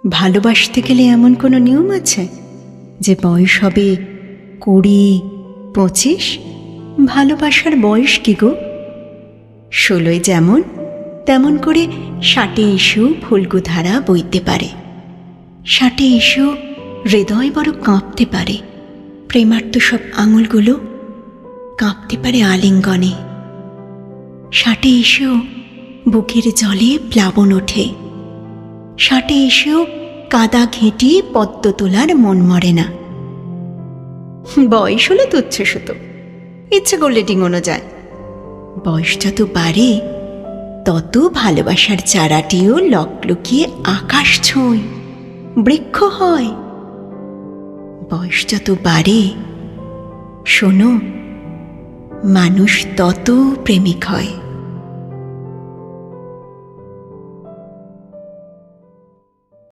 ভালোবাসতে গেলে এমন কোনো নিয়ম আছে যে বয়স হবে 20-25? ভালোবাসার বয়স কি গো? 16 যেমন তেমন করে 60 এসেও ফুলগুধারা বইতে পারে। 60 এসেও হৃদয় বড় কাঁপতে পারে। প্রেমার্ত সব আঙুলগুলো কাঁপতে পারে আলিঙ্গনে। 60 এসেও বুকের জলে প্লাবন ওঠে। 60 এসেও কাদা ঘেঁটে পদ্ম তোলার মন মরে না। বয়স হলো তুচ্ছ সুতো, ইচ্ছে করলে ডিঙোনো যায়। বয়স যত বাড়ে তত ভালোবাসার চারাটিও লকলকিয়ে আকাশ ছোঁয়, বৃক্ষ হয়। বয়স যত বাড়ে শোনো, মানুষ তত প্রেমিক হয়।